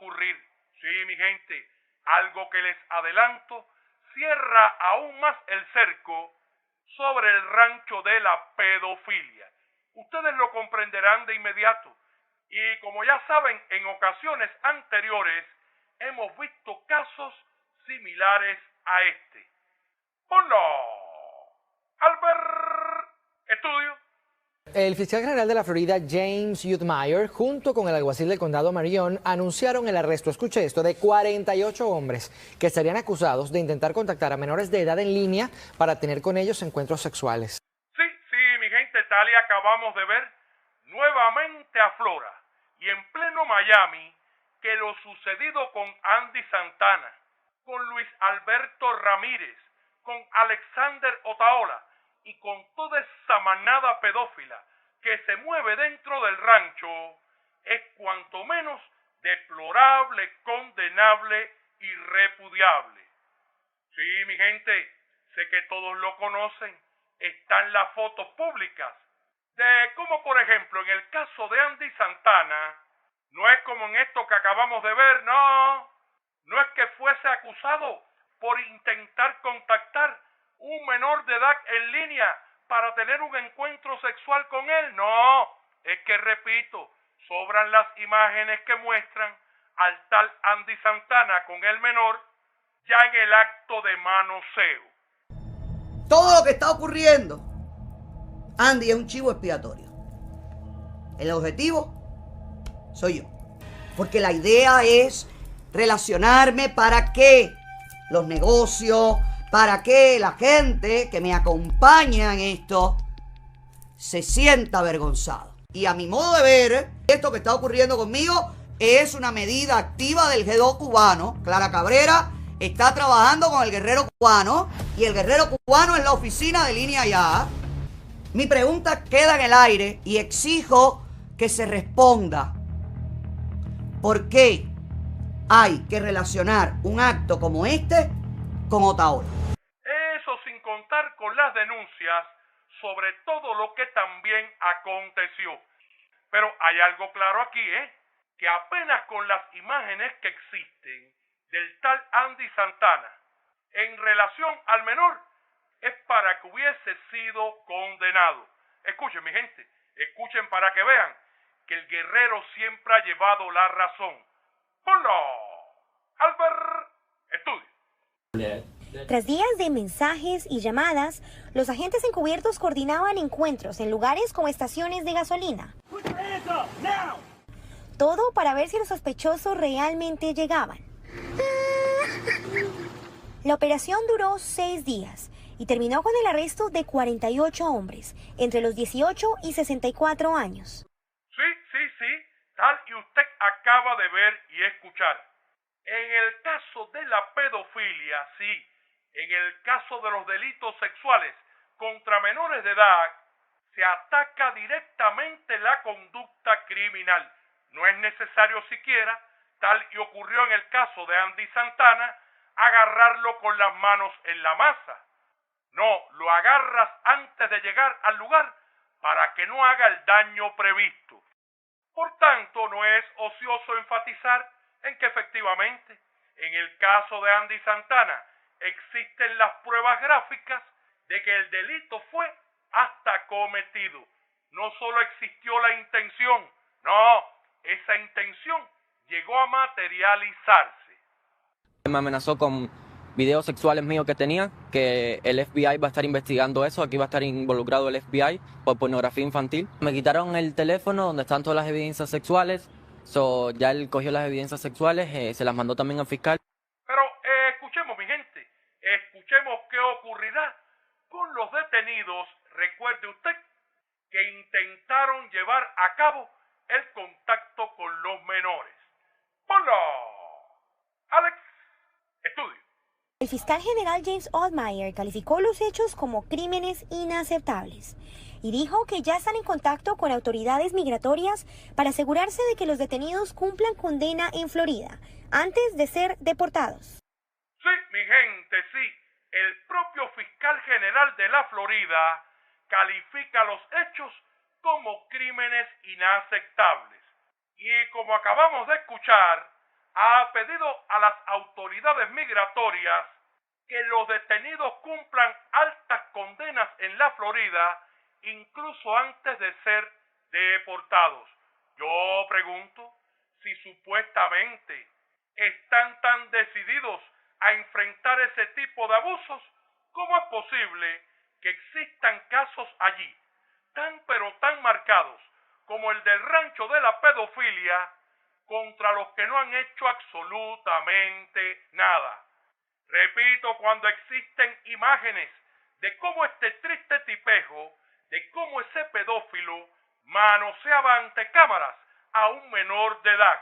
ocurrir. Sí, mi gente, algo que les adelanto, cierra aún más el cerco sobre el rancho de la pedofilia. Ustedes lo comprenderán de inmediato. Y como ya saben, en ocasiones anteriores hemos visto casos similares a este. ¡Ponlo! Albert Estudio. El fiscal general de la Florida, James Udmyer, junto con el alguacil del condado Marion, anunciaron el arresto, escuche esto, de 48 hombres que estarían acusados de intentar contactar a menores de edad en línea para tener con ellos encuentros sexuales. Sí, mi gente, tal y acabamos de ver, nuevamente aflora, y en pleno Miami, que lo sucedido con Andy Santana, con Luis Alberto Ramírez, con Alexander Otaola y con toda esa manada pedófila que se mueve dentro del rancho es cuanto menos deplorable, condenable y repudiable. Sí, mi gente, sé que todos lo conocen, están las fotos públicas de cómo, por ejemplo, en el caso de Andy Santana, no es como en esto que acabamos de ver, no es que fuese acusado por intentar contactar un menor de edad en línea para tener un encuentro sexual con él, no, es que repito, sobran las imágenes que muestran al tal Andy Santana con el menor ya en el acto de manoseo. Todo lo que está ocurriendo, Andy es un chivo expiatorio. El objetivo soy yo. Porque la idea es relacionarme para que los negocios, para que la gente que me acompaña en esto se sienta avergonzado. Y a mi modo de ver, esto que está ocurriendo conmigo es una medida activa del G2 cubano. Clara Cabrera está trabajando con el guerrero cubano y el guerrero cubano en la oficina de Línea Ya. Mi pregunta queda en el aire y exijo que se responda. ¿Por qué hay que relacionar un acto como este con Otaola? Eso sin contar con las denuncias sobre todo lo que también aconteció. Pero hay algo claro aquí, que apenas con las imágenes que existen del tal Andy Santana en relación al menor es para que hubiese sido condenado. Escuchen, mi gente, escuchen para que vean que el guerrero siempre ha llevado la razón. ¡Ponlo! Albert Estudio. Tras días de mensajes y llamadas, los agentes encubiertos coordinaban encuentros en lugares como estaciones de gasolina. Todo para ver si los sospechosos realmente llegaban. La operación duró 6 días y terminó con el arresto de 48 hombres, entre los 18 y 64 años. Sí, tal y usted acaba de ver y escuchar. En el caso de la pedofilia, sí, en el caso de los delitos sexuales contra menores de edad, se ataca directamente la conducta criminal. No es necesario siquiera, tal y ocurrió en el caso de Andy Santana, agarrarlo con las manos en la masa. No, lo agarras antes de llegar al lugar para que no haga el daño previsto. Por tanto, no es ocioso enfatizar en que efectivamente, en el caso de Andy Santana, existen las pruebas gráficas de que el delito fue hasta cometido. No solo existió la intención, no, esa intención llegó a materializarse. Me amenazó con videos sexuales míos que tenía, que el FBI va a estar investigando eso, aquí va a estar involucrado el FBI por pornografía infantil. Me quitaron el teléfono donde están todas las evidencias sexuales, ya él cogió las evidencias sexuales, se las mandó también al fiscal. Pero escuchemos, mi gente, escuchemos qué ocurrirá con los detenidos. Recuerde usted que intentaron llevar a cabo el contacto con los menores. ¡Ponlo! Alex Estudio. El fiscal general James Udmyer calificó los hechos como crímenes inaceptables y dijo que ya están en contacto con autoridades migratorias para asegurarse de que los detenidos cumplan condena en Florida antes de ser deportados. Sí, mi gente, sí. El propio fiscal general de la Florida califica los hechos como crímenes inaceptables. Y como acabamos de escuchar, ha pedido a las autoridades migratorias que los detenidos cumplan altas condenas en la Florida, incluso antes de ser deportados. Yo pregunto si supuestamente están tan decididos a enfrentar ese tipo de abusos, ¿cómo es posible que existan casos allí tan pero tan marcados como el del rancho de la pedofilia contra los que no han hecho absolutamente nada? Repito, cuando existen imágenes de cómo este triste tipejo, de cómo ese pedófilo manoseaba ante cámaras a un menor de edad.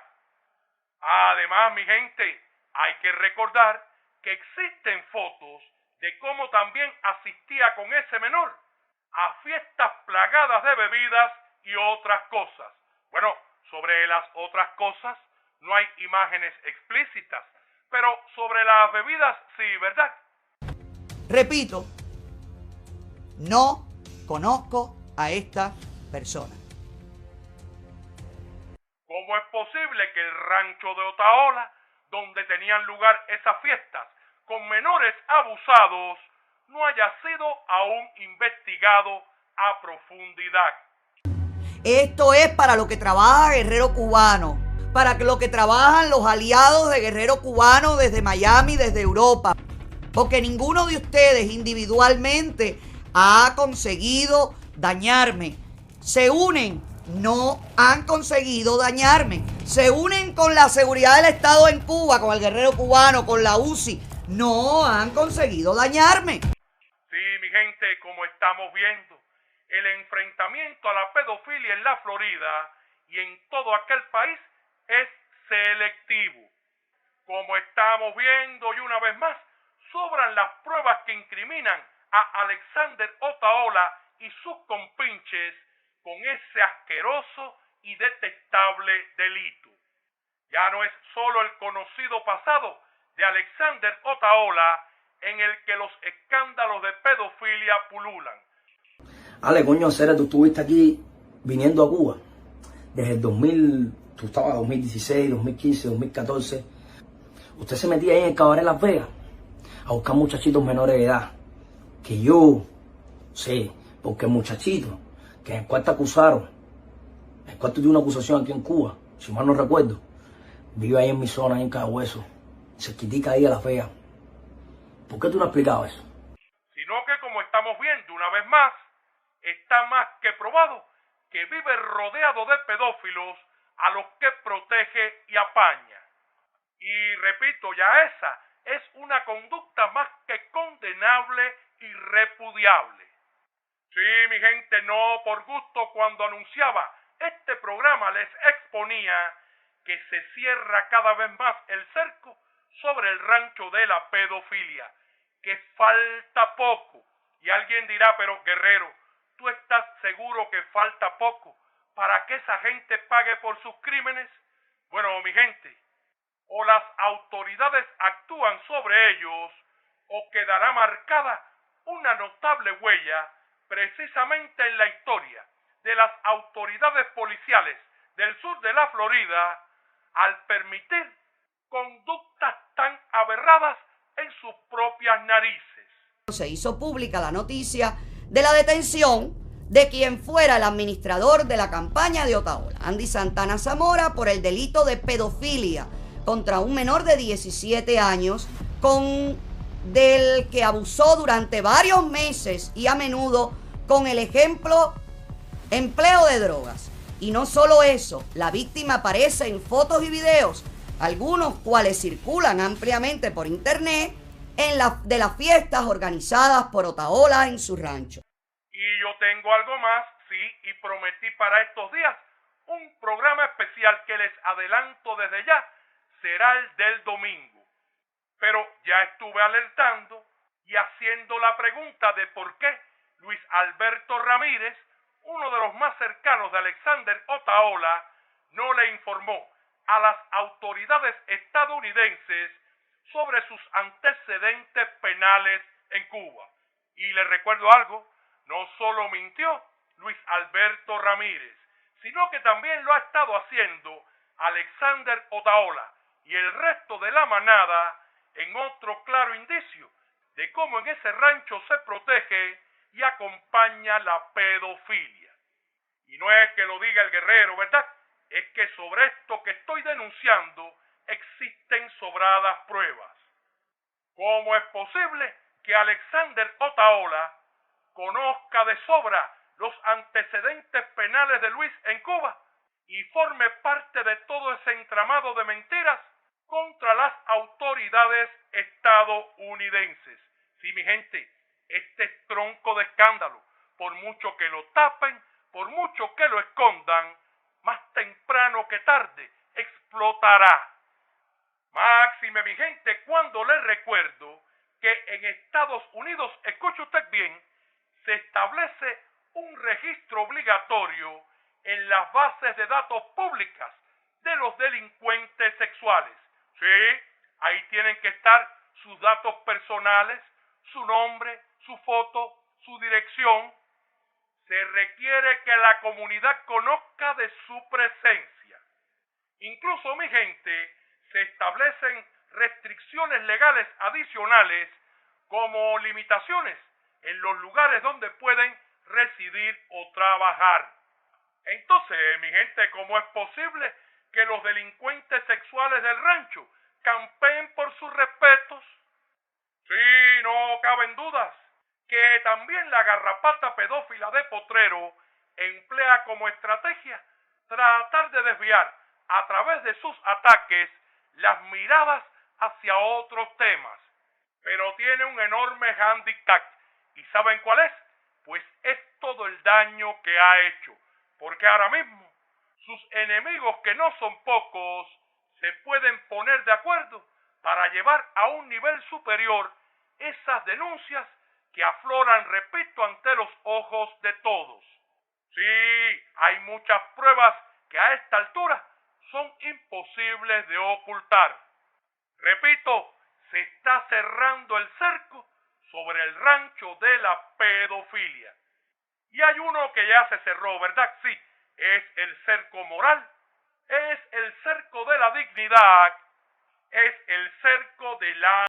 Además, mi gente, hay que recordar que existen fotos de cómo también asistía con ese menor a fiestas plagadas de bebidas y otras cosas. Bueno, sobre las otras cosas no hay imágenes explícitas, pero sobre las bebidas sí, ¿verdad? Repito, no conozco a esta persona. ¿Cómo es posible que el rancho de Otaola, donde tenían lugar esas fiestas con menores abusados, no haya sido aún investigado a profundidad? Esto es para lo que trabaja Guerrero Cubano, para lo que trabajan los aliados de Guerrero Cubano desde Miami, desde Europa. Porque ninguno de ustedes individualmente ha conseguido dañarme. Se unen, no han conseguido dañarme. Se unen con la seguridad del Estado en Cuba, con el Guerrero Cubano, con la UCI. No han conseguido dañarme. Sí, mi gente, como estamos viendo, el enfrentamiento a la pedofilia en la Florida y en todo aquel país es selectivo. Como estamos viendo y una vez más, sobran las pruebas que incriminan a Alexander Otaola y sus compinches con ese asqueroso y detestable delito. Ya no es solo el conocido pasado de Alexander Otaola en el que los escándalos de pedofilia pululan. Ale, coño, Cere, tú estuviste aquí viniendo a Cuba desde el 2000, tú estabas 2016, 2015, 2014. Usted se metía ahí en el cabaret Las Vegas a buscar muchachitos menores de edad. Que yo sé, porque el muchachito que en el cual te acusaron, en el cual tú tienes una acusación aquí en Cuba, si mal no recuerdo, vive ahí en mi zona, ahí en Cagüeso, cerquitica ahí a Las Vegas. ¿Por qué tú no has explicado eso? Sino que, como estamos viendo una vez más, está más que probado que vive rodeado de pedófilos a los que protege y apaña. Y repito, ya esa es una conducta más que condenable y repudiable. Sí, mi gente, no por gusto cuando anunciaba este programa les exponía que se cierra cada vez más el cerco sobre el rancho de la pedofilia, que falta poco. Y alguien dirá, pero Guerrero, ¿tú estás seguro que falta poco para que esa gente pague por sus crímenes? Bueno, mi gente, o las autoridades actúan sobre ellos, o quedará marcada una notable huella precisamente en la historia de las autoridades policiales del sur de la Florida al permitir conductas tan aberradas en sus propias narices. Se hizo pública la noticia de la detención de quien fuera el administrador de la campaña de Otaola, Andy Santana Zamora, por el delito de pedofilia contra un menor de 17 años, del que abusó durante varios meses y a menudo con el empleo de drogas. Y no solo eso, la víctima aparece en fotos y videos, algunos cuales circulan ampliamente por internet, de las fiestas organizadas por Otaola en su rancho. Y yo tengo algo más, sí, y prometí para estos días un programa especial que les adelanto desde ya, será el del domingo. Pero ya estuve alertando y haciendo la pregunta de por qué Luis Alberto Ramírez, uno de los más cercanos de Alexander Otaola, no le informó a las autoridades estadounidenses sobre sus antecedentes penales en Cuba. Y le recuerdo algo, no solo mintió Luis Alberto Ramírez, sino que también lo ha estado haciendo Alexander Otaola. y el resto de la manada en otro claro indicio de cómo en ese rancho se protege y acompaña la pedofilia. Y no es que lo diga el guerrero, ¿verdad? Es que sobre esto que estoy denunciando existen sobradas pruebas. ¿Cómo es posible que Alexander Otaola conozca de sobra los antecedentes penales de Luis en Cuba y forme parte de todo ese entramado de mentiras contra las autoridades estadounidenses? Sí, mi gente, este tronco de escándalo, por mucho que lo tapen, por mucho que lo escondan, más temprano que tarde explotará. Máxime, mi gente, cuando les recuerdo que en Estados Unidos, escuche usted bien, se establece un registro obligatorio en las bases de datos públicas de los delincuentes sexuales. Sí, ahí tienen que estar sus datos personales, su nombre, su foto, su dirección. Se requiere que la comunidad conozca de su presencia. Incluso, mi gente, se establecen restricciones legales adicionales como limitaciones en los lugares donde pueden residir o trabajar. Entonces, mi gente, ¿cómo es posible que los delincuentes sexuales del rancho campeen por sus respetos? Sí, no caben dudas que también la garrapata pedófila de Potrero emplea como estrategia tratar de desviar a través de sus ataques las miradas hacia otros temas. Pero tiene un enorme hándicap. ¿Y saben cuál es? Pues es todo el daño que ha hecho. Porque ahora mismo sus enemigos, que no son pocos, se pueden poner de acuerdo para llevar a un nivel superior esas denuncias que afloran, repito, ante los ojos de todos. Sí, hay muchas pruebas que a esta altura son imposibles de ocultar. Repito, se está cerrando el cerco sobre el rancho de la pedofilia. Y hay uno que ya se cerró, ¿verdad? Sí, es el cerco moral, es el cerco de la dignidad, es el cerco de la